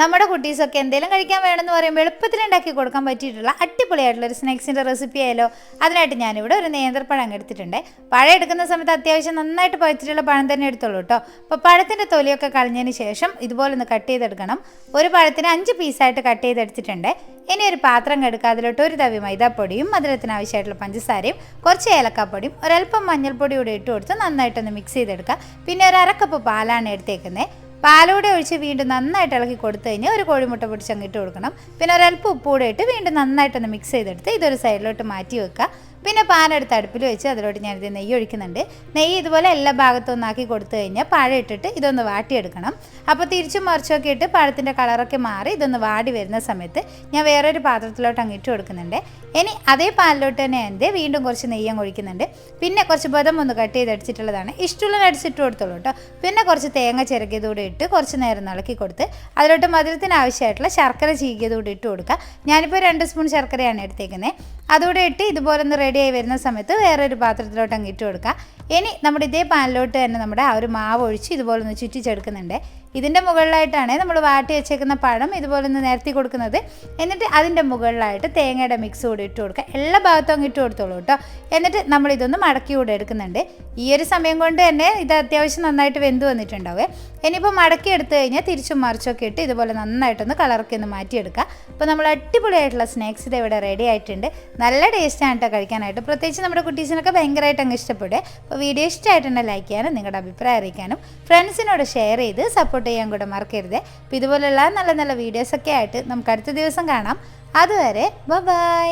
നമ്മുടെ കുട്ടീസൊക്കെ എന്തെങ്കിലും കഴിക്കാൻ വേണമെന്ന് പറയുമ്പോൾ എളുപ്പത്തിൽ ഉണ്ടാക്കി കൊടുക്കാൻ പറ്റിയിട്ടുള്ള അടിപൊളിയായിട്ടുള്ളൊരു സ്നാക്സിൻ്റെ റെസിപ്പി ആയാലോ. അതിനായിട്ട് ഞാനിവിടെ ഒരു നേന്ത്രപ്പഴം എടുത്തിട്ടുണ്ട്. പഴം എടുക്കുന്ന സമയത്ത് അത്യാവശ്യം നന്നായിട്ട് പഴുത്തിട്ടുള്ള പഴം തന്നെ എടുത്തോളൂ കേട്ടോ. അപ്പോൾ പഴത്തിൻ്റെ തൊലിയൊക്കെ കളഞ്ഞതിന് ശേഷം ഇതുപോലെ ഒന്ന് കട്ട് ചെയ്തെടുക്കണം. ഒരു പഴത്തിന് 5 പീസായിട്ട് കട്ട് ചെയ്തെടുത്തിട്ടുണ്ട്. ഇനി ഒരു പാത്രം എടുക്കുക. അതിലോട്ട് ഒരു തവി മൈദാപ്പൊടിയും മധുരത്തിന് ആവശ്യമായിട്ടുള്ള പഞ്ചസാരയും കുറച്ച് ഏലക്കാപ്പൊടിയും ഒരൽപ്പം മഞ്ഞൾപ്പൊടി കൂടി ഇട്ട് കൊടുത്ത് നന്നായിട്ടൊന്ന് മിക്സ് ചെയ്തെടുക്കുക. പിന്നെ ഒരു 1/2 കപ്പ് പാലാണ് എടുത്തേക്കുന്നത്. പാലൂടെ ഒഴിച്ച് വീണ്ടും നന്നായിട്ട് ഇളക്കി കൊടുത്തു കഴിഞ്ഞാൽ ഒരു കോഴിമുട്ട പൊടിച്ചങ്ങ് ഇട്ട് കൊടുക്കണം. പിന്നെ ഒരൽപ്പം ഉപ്പ് കൂടെ ഇട്ട് വീണ്ടും നന്നായിട്ടൊന്ന് മിക്സ് ചെയ്തെടുത്ത് ഇതൊരു സൈഡിലോട്ട് മാറ്റി വെക്കുക. പിന്നെ പാനെടുത്ത് അടുപ്പിൽ വെച്ച് അതിലോട്ട് ഞാനിത് നെയ്യ് ഒഴിക്കുന്നുണ്ട്. നെയ്യ് ഇതുപോലെ എല്ലാ ഭാഗത്തും ഒന്നാക്കി കൊടുത്തു കഴിഞ്ഞാൽ പഴം ഇട്ടിട്ട് ഇതൊന്ന് വാട്ടിയെടുക്കണം. അപ്പോൾ തിരിച്ചും മറിച്ചൊക്കെ ഇട്ട് പഴത്തിൻ്റെ കളറൊക്കെ മാറി ഇതൊന്ന് വാടി വരുന്ന സമയത്ത് ഞാൻ വേറൊരു പാത്രത്തിലോട്ട് അങ്ങ് ഇട്ട് കൊടുക്കുന്നുണ്ട്. ഇനി അതേ പാലിലോട്ട് തന്നെ വീണ്ടും കുറച്ച് നെയ്യം ഒഴിക്കുന്നുണ്ട്. പിന്നെ കുറച്ച് ബദം ഒന്ന് കട്ട് ചെയ്തടിച്ചിട്ടുള്ളതാണ്. ഇഷ്ടമുള്ള നട്സ് ഇട്ട് കൊടുത്തോളൂ കേട്ടോ. പിന്നെ കുറച്ച് തേങ്ങ ചിരകിയതുകൂടി ഇട്ട് കുറച്ച് നേരം ഇളക്കി കൊടുത്ത് അതിലോട്ട് മധുരത്തിന് ആവശ്യമായിട്ടുള്ള ശർക്കര ചീകിയതുകൂടി ഇട്ട് കൊടുക്കുക. ഞാനിപ്പോൾ 2 സ്പൂൺ ശർക്കരയാണ് എടുത്തേക്കുന്നത്. അതുകൂടെ ഇട്ട് ഇതുപോലെ ഒന്ന് റെഡിയായി വരുന്ന സമയത്ത് വേറൊരു പാത്രത്തിലോട്ട് അങ്ങ് ഇട്ട് കൊടുക്കുക. ഇനി നമ്മുടെ ഇതേ പാനിലോട്ട് തന്നെ നമ്മുടെ ആ ഒരു മാവ് ഒഴിച്ച് ഇതുപോലെ ഒന്ന് ചുറ്റിച്ചെടുക്കുന്നുണ്ട്. ഇതിൻ്റെ മുകളിലായിട്ടാണ് നമ്മൾ വാട്ടി വെച്ചേക്കുന്ന പഴം ഇതുപോലെ ഒന്ന് നിരത്തി കൊടുക്കുന്നത്. എന്നിട്ട് അതിൻ്റെ മുകളിലായിട്ട് തേങ്ങയുടെ മിക്സ് കൂടി ഇട്ട് കൊടുക്കുക. എല്ലാ ഭാഗത്തും അങ്ങ് ഇട്ട് കൊടുത്തോളൂ കേട്ടോ. എന്നിട്ട് നമ്മളിതൊന്ന് മടക്കി കൂടെ എടുക്കുന്നുണ്ട്. ഈ ഒരു സമയം കൊണ്ട് തന്നെ ഇത് അത്യാവശ്യം നന്നായിട്ട് വെന്ത് വന്നിട്ടുണ്ടാവേ. ഇനിയിപ്പോൾ മടക്കി എടുത്തു കഴിഞ്ഞാൽ തിരിച്ചും മറിച്ചൊക്കെ ഇട്ട് ഇതുപോലെ നന്നായിട്ടൊന്ന് കളറൊക്കെ ഒന്ന് മാറ്റിയെടുക്കുക. അപ്പോൾ നമ്മൾ അടിപൊളിയായിട്ടുള്ള സ്നാക്സ് ഇത് ഇവിടെ റെഡി ആയിട്ടുണ്ട്. നല്ല ടേസ്റ്റാണ് കേട്ടോ കഴിക്കാനായിട്ട്. പ്രത്യേകിച്ച് നമ്മുടെ കുട്ടീസിനൊക്കെ ഭയങ്കരമായിട്ട് അങ്ങ് ഇഷ്ടപ്പെടുക. അപ്പോൾ വീഡിയോ ഇഷ്ടമായിട്ടുണ്ടെങ്കിൽ ലൈക്ക് ചെയ്യാനും നിങ്ങളുടെ അഭിപ്രായം അറിയിക്കാനും ഫ്രണ്ട്സിനോട് ഷെയർ ചെയ്ത് സപ്പോർട്ട് ചെയ്യാൻ കൂടെ മറക്കരുത്. അപ്പോൾ ഇതുപോലുള്ള നല്ല നല്ല വീഡിയോസൊക്കെ ആയിട്ട് നമുക്ക് അടുത്ത ദിവസം കാണാം. അതുവരെ ബൈ.